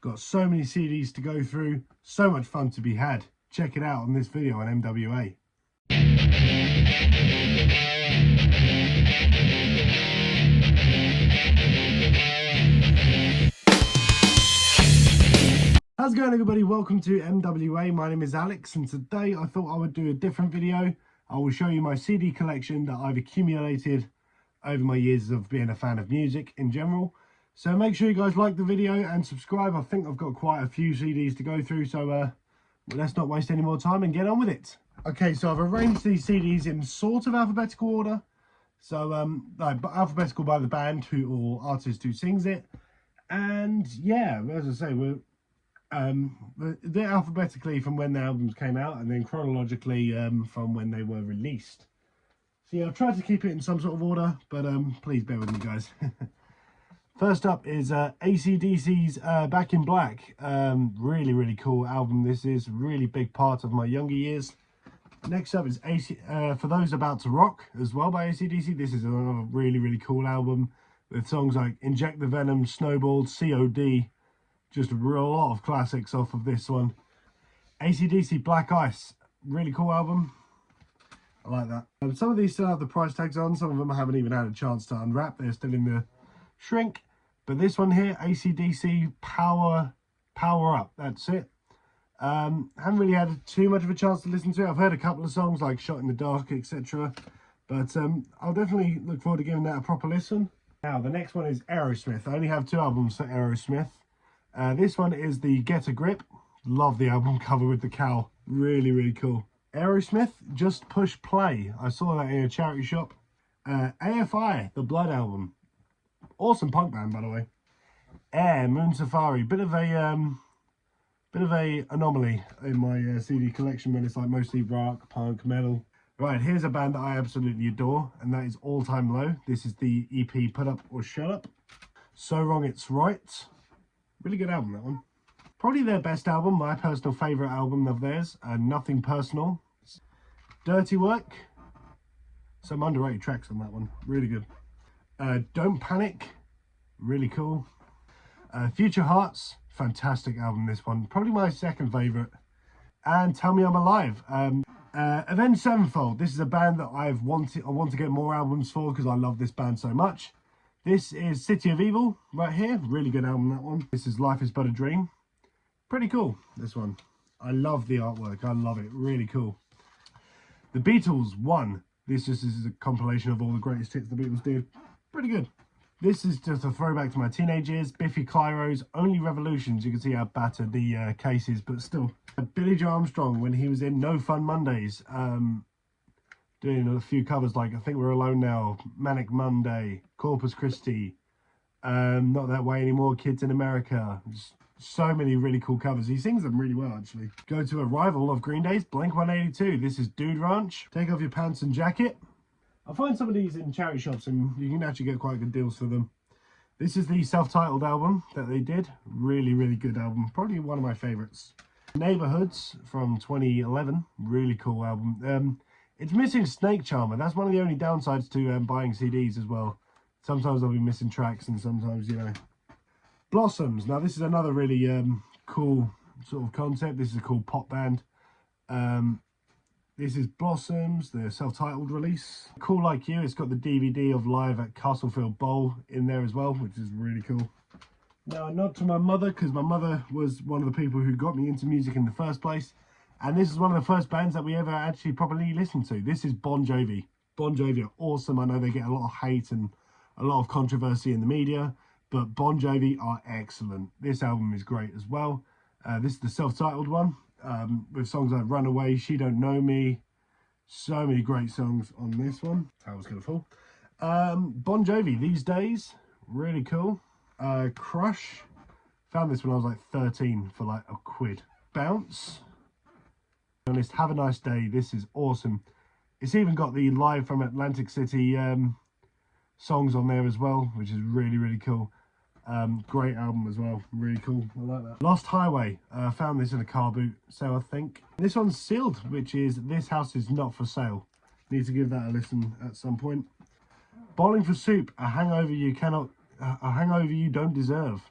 Got so many CDs to go through, so much fun to be had. Check it out on this video on MWA. How's it going, everybody? Welcome to MWA. My name is Alex, and today I thought I would do a different video. I will show you my CD collection that I've accumulated over my years of being a fan of music in general. So make sure you guys like the video and subscribe. I think I've got quite a few CDs to go through, so let's not waste any more time and get on with it. Okay, so I've arranged these CDs in sort of alphabetical order. So alphabetical by the band or artist who sings it. And yeah, as I say, they're alphabetically from when the albums came out, and then chronologically from when they were released. So yeah, I've tried to keep it in some sort of order, but please bear with me, guys. First up is AC/DC's Back in Black. Really cool album. This is a really big part of my younger years. Next up is For Those About to Rock as well by AC/DC. This is another really cool album with songs like Inject the Venom, Snowball, COD. Just a real lot of classics off of this one. AC/DC Black Ice, really cool album. I like that. Some of these still have the price tags on. Some of them I haven't even had a chance to unwrap. They're still in the shrink. But this one here, AC/DC Power Up. That's it. Haven't really had too much of a chance to listen to it. I've heard a couple of songs like Shot in the Dark, etc. But I'll definitely look forward to giving that a proper listen. Now, the next one is Aerosmith. I only have 2 albums for Aerosmith. This one is the Get a Grip. Love the album cover with the cow. Really cool. Aerosmith, Just Push Play. I saw that in a charity shop. AFI, the Blood album. Awesome punk band, by the way. Air, Moon Safari. Bit of a anomaly in my CD collection when it's like mostly rock, punk, metal. Right, here's a band that I absolutely adore, and that is All Time Low. This is the EP Put Up or Shut Up. So Wrong It's Right. Really good album, that one. Probably their best album, my personal favourite album of theirs. Nothing Personal. Dirty Work. Some underrated tracks on that one. Really good. Don't Panic. Really cool. Future Hearts. Fantastic album, this one. Probably my second favourite. And Tell Me I'm Alive. Avenged Sevenfold. This is a band that I want to get more albums for because I love this band so much. This is City of Evil right here. Really good album, that one. This is Life is But a Dream. Pretty cool, this one. I love the artwork. I love it. Really cool. The Beatles 1. This is a compilation of all the greatest hits the Beatles did. Pretty good. This is just a throwback to my teenage years. Biffy Clyro's Only Revolutions. You can see how battered the case is, but still. Billy Joe Armstrong, when he was in No Fun Mondays, doing a few covers like I Think We're Alone Now, Manic Monday, Corpus Christi, Not That Way Anymore, Kids in America. Just so many really cool covers. He sings them really well, actually. Go to a rival of Green Day's, Blink-182. This is Dude Ranch. Take Off Your Pants and Jacket. I find some of these in charity shops and you can actually get quite good deals for them. This is the self-titled album that they did. Really good album. Probably one of my favorites. Neighborhoods from 2011. Really cool album. It's missing Snake Charmer. That's one of the only downsides to buying CDs as well. Sometimes I'll be missing tracks and sometimes, you know. Blossoms. Now, this is another really cool sort of concept. This is a cool pop band. This is Blossoms, their self-titled release. Cool Like You. It's got the DVD of Live at Castlefield Bowl in there as well, which is really cool. Now, a nod to my mother, because my mother was one of the people who got me into music in the first place. And this is one of the first bands that we ever actually properly listened to. This is Bon Jovi. Bon Jovi are awesome. I know they get a lot of hate and a lot of controversy in the media, but Bon Jovi are excellent. This album is great as well. This is the self-titled one with songs like Runaway, She Don't Know Me. So many great songs on this one. That was going to fall. Bon Jovi, These Days, really cool. Crush. Found this when I was like 13 for like £1. Bounce. Honest, Have a Nice Day. This is awesome. It's even got the Live from Atlantic City songs on there as well, which is really cool. Great album as well. Really cool. I like that. Lost Highway. Found this in a car boot, so I think. This one's sealed, which is This House Is Not For Sale. Need to give that a listen at some point. Bowling for Soup. A hangover you don't deserve.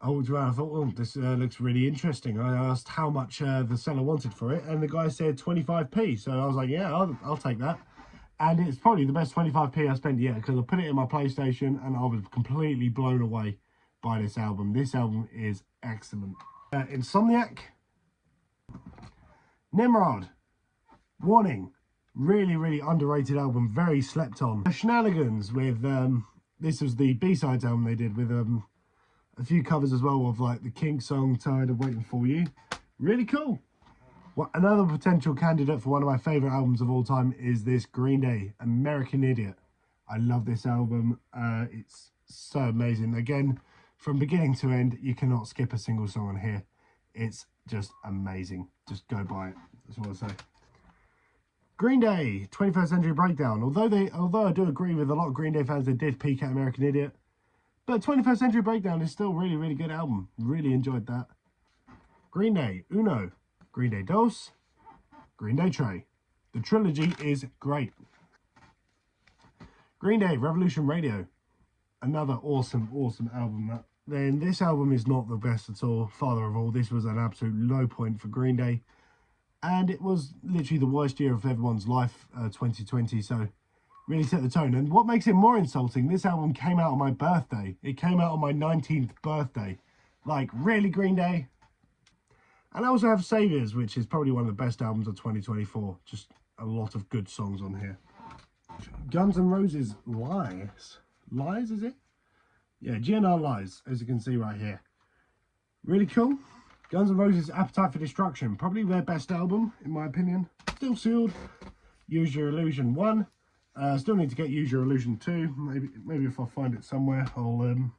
I walked around, I thought, oh, this looks really interesting. I asked how much the seller wanted for it, and the guy said 25p. So I was like, yeah, I'll take that. And it's probably the best 25p I spent yet, because I put it in my PlayStation and I was completely blown away by this album. This album is excellent. Insomniac, Nimrod, Warning, really, really underrated album, very slept on. Shenanigans with, this was the B-sides album they did with a few covers as well of like the King song, Tired of Waiting For You. Really cool. Well, another potential candidate for one of my favourite albums of all time is this Green Day, American Idiot. I love this album. It's so amazing. Again, from beginning to end, you cannot skip a single song on here. It's just amazing. Just go buy it. That's what I say. Green Day, 21st Century Breakdown. Although I do agree with a lot of Green Day fans that did peak at American Idiot, but 21st Century Breakdown is still really, really good album. Really enjoyed that. Green Day, Uno, Green Day Dos, Green Day Trey. The trilogy is great. Green Day, Revolution Radio. Another awesome, awesome album. Then this album is not the best at all. Father of All, this was an absolute low point for Green Day. And it was literally the worst year of everyone's life, 2020. So really set the tone. And what makes it more insulting, this album came out on my birthday. It came out on my 19th birthday. Like, really, Green Day? And I also have Saviors, which is probably one of the best albums of 2024. Just a lot of good songs on here. Guns N' Roses, Lies. Lies, is it? Yeah, GNR Lies, as you can see right here. Really cool. Guns N' Roses, Appetite for Destruction. Probably their best album, in my opinion. Still Sealed. Use Your Illusion 1. Still need to get Use Your Illusion 2. Maybe if I find it somewhere, I'll...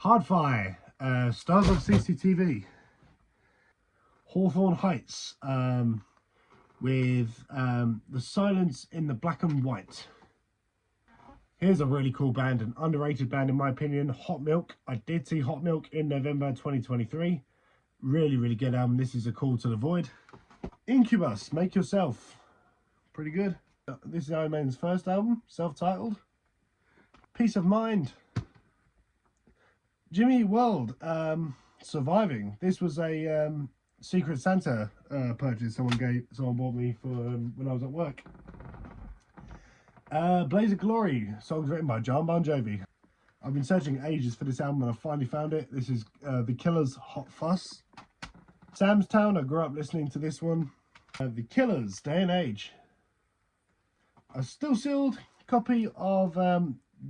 Hardfire. Stars of CCTV. Hawthorne Heights. With The Silence in the Black and White. Here's a really cool band, an underrated band in my opinion, Hot Milk. I did see Hot Milk in November 2023. Really, really good album. This is A Call to the Void. Incubus, Make Yourself. Pretty good. This is Iron Maiden's first album, self-titled. Peace of Mind. Jimmy Eat World, Surviving. This was a Secret Santa purchase someone bought me for when I was at work. Blaze of Glory, songs written by John Bon Jovi. I've been searching ages for this album and I finally found it. This is The Killers' Hot Fuss. Sam's Town, I grew up listening to this one. The Killers, Day and Age. A Still Sealed copy of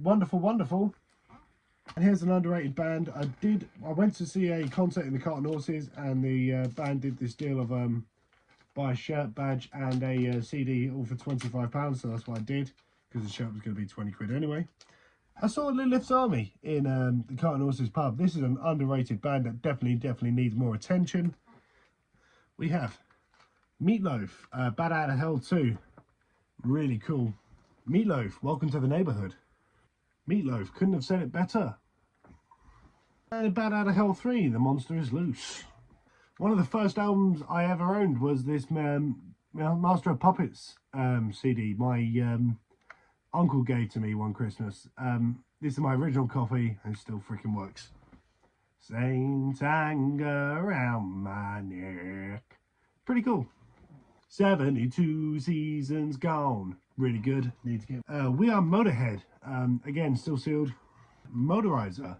Wonderful Wonderful. And here's an underrated band. I went to see a concert in the Cart and Horses, and the band did this deal of buy a shirt, badge and a CD all for £25, so that's what I did, because the shirt was going to be 20 quid anyway. I saw Lilith's Army in the Cart and Horses pub. This is an underrated band that definitely needs more attention. We have Meatloaf, Bad Out of Hell 2. Really cool. Meatloaf, Welcome to the Neighborhood. Meatloaf, couldn't have said it better. And Bad Out of Hell 3, The Monster is Loose. One of the first albums I ever owned was this Master of Puppets CD my uncle gave to me one Christmas. This is my original copy and it still freaking works. Saint anger around my neck. Pretty cool. 72 Seasons Gone. Really good. Need to get. We Are Motorhead. Again, Still Sealed. Motorizer.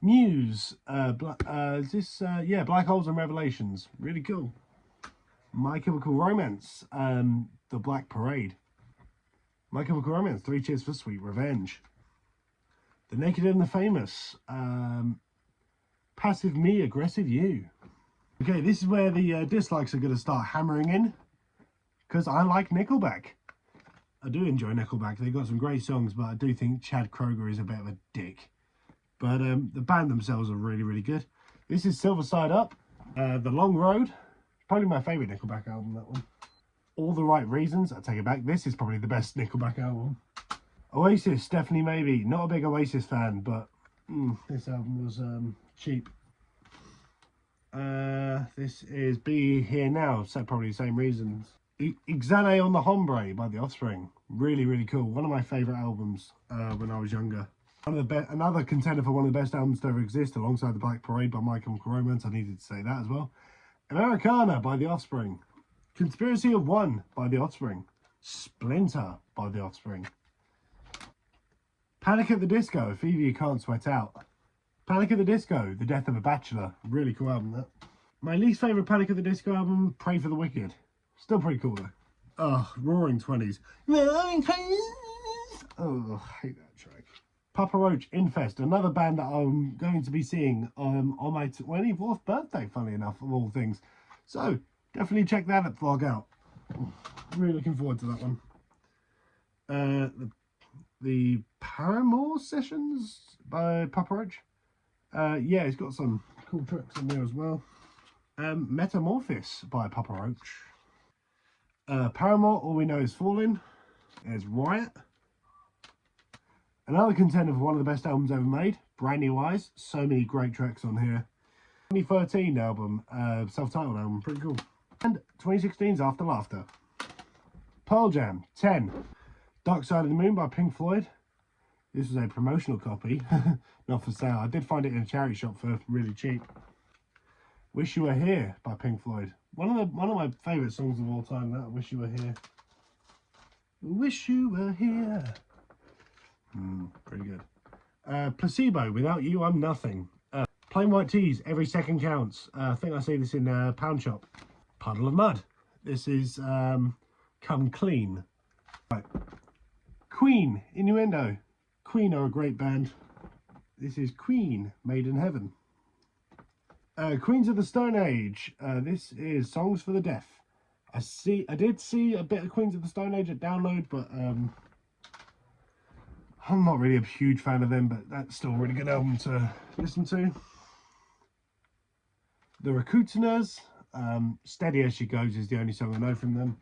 Muse. Black Holes and Revelations. Really cool. My Chemical Romance. The Black Parade. My Chemical Romance. 3 Cheers for Sweet Revenge. The Naked and the Famous. Passive Me, Aggressive You. Okay, this is where the dislikes are going to start hammering in, because I like Nickelback. I do enjoy Nickelback. They've got some great songs, but I do think Chad Kroeger is a bit of a dick. But the band themselves are really good. This is Silver Side Up, The Long Road. Probably my favourite Nickelback album, that one. All the Right Reasons. I take it back. This is probably the best Nickelback album. Oasis, Definitely Maybe. Not a big Oasis fan, but this album was cheap. This is Be Here Now, so probably the same reasons. Ixane on the Hombre by The Offspring. Really cool. One of my favourite albums when I was younger. Another contender for one of the best albums to ever exist, alongside The Black Parade by My Chemical Romance. I needed to say that as well. Americana by The Offspring. Conspiracy of One by The Offspring. Splinter by The Offspring. Panic at the Disco, A Fever You Can't Sweat Out. Panic at the Disco, The Death of a Bachelor. Really cool album, that. My least favourite Panic at the Disco album, Pray for the Wicked. Still pretty cool, though. Oh, Roaring Twenties. Roaring Twenties! Oh, I hate that track. Papa Roach, Infest, another band that I'm going to be seeing on my 24th birthday, funnily enough, of all things. So, definitely check that at Vlog Out. Really looking forward to that one. The Paramore Sessions by Papa Roach. Yeah, it's got some cool tracks in there as well. Metamorphosis by Papa Roach. Paramore, All We Know Is Falling. There's Riot. Another contender for one of the best albums ever made, Brand New Eyes. So many great tracks on here. 2013 album, self-titled album, pretty cool. And 2016's After Laughter. Pearl Jam, 10. Dark Side of the Moon by Pink Floyd. This was a promotional copy, not for sale. I did find it in a charity shop for really cheap. Wish You Were Here by Pink Floyd. One of my favourite songs of all time, that Wish You Were Here. Wish You Were Here. Pretty good. Placebo, Without You I'm Nothing. Plain White Tees, Every Second Counts. I think I see this in Pound Shop. Puddle of Mud. This is Come Clean. Right. Queen, Innuendo. Queen are a great band. This is Queen, Made in Heaven. Queens of the Stone Age. This is Songs for the Deaf. I did see a bit of Queens of the Stone Age at Download, but I'm not really a huge fan of them, but that's still a really good album to listen to. The Rakutanas, Steady As She Goes is the only song I know from them.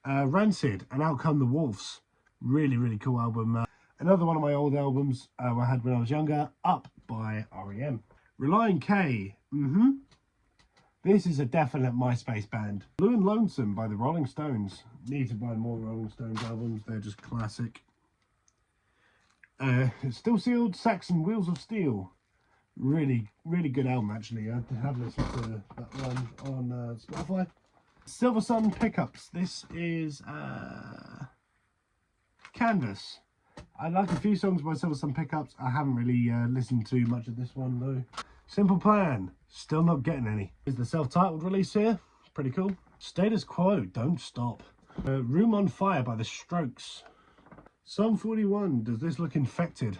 Rancid, And Out Come the Wolves. Really, really cool album. Another one of my old albums I had when I was younger, Up by R.E.M. Relient K. This is a definite MySpace band. Blue and Lonesome by the Rolling Stones. Need to buy more Rolling Stones albums, they're just classic. Still Sealed, Saxon, Wheels of Steel. Really, really good album actually. I have listened to that one on Spotify. Silver Sun Pickups. This is Canvas. I like a few songs by Silver Sun Pickups. I haven't really listened to much of this one though. Simple Plan. Still not getting any. Is the self-titled release here. Pretty cool. Status Quo, Don't Stop. Room on Fire by The Strokes. Psalm 41, Does This Look Infected?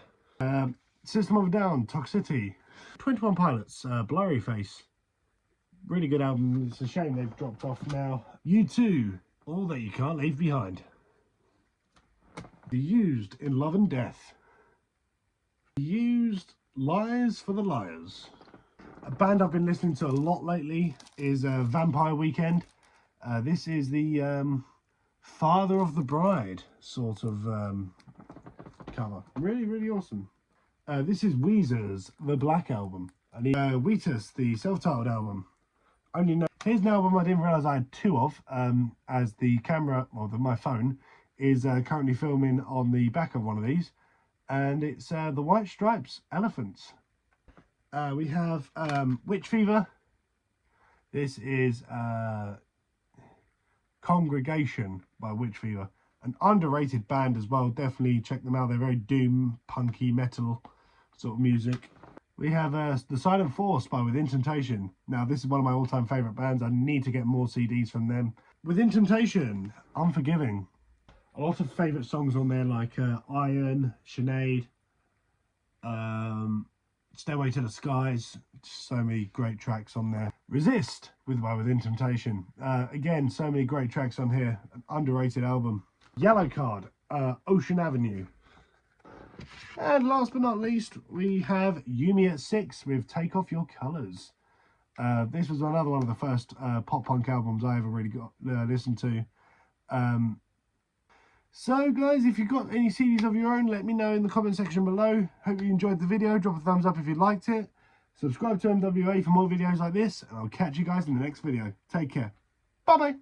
System of a Down, Toxicity. 21 Pilots, Blurry Face. Really good album. It's a shame they've dropped off now. U2, All That You Can't Leave Behind. The Used, In Love and Death. The Used, Lies for the Liars. A band I've been listening to a lot lately is Vampire Weekend. This is the Father of the Bride sort of cover. Really, really awesome. This is Weezer's The Black Album. And Wheatus, the self-titled album. Only know here's an album I didn't realise I had two of, as the camera, or my phone, is currently filming on the back of one of these. And it's The White Stripes, Elephants. We have Witch Fever. This is Congregation by Witch Fever. An underrated band as well. Definitely check them out. They're very doom, punky, metal sort of music. We have The Silent Force by Within Temptation. Now, this is one of my all-time favourite bands. I need to get more CDs from them. Within Temptation, Unforgiving. A lot of favourite songs on there like Iron, Sinead, Stairway to the Skies. So many great tracks on there. Resist by Within Temptation. Again, so many great tracks on here. An underrated album. Yellow Card, Ocean Avenue. And last but not least, we have Yumi at 6 with Take Off Your Colours. This was another one of the first pop punk albums I ever really got listened to. So guys, if you've got any CDs of your own, let me know in the comment section below. Hope you enjoyed the video. Drop a thumbs up if you liked it. Subscribe to MWA for more videos like this, and I'll catch you guys in the next video. Take care. Bye bye.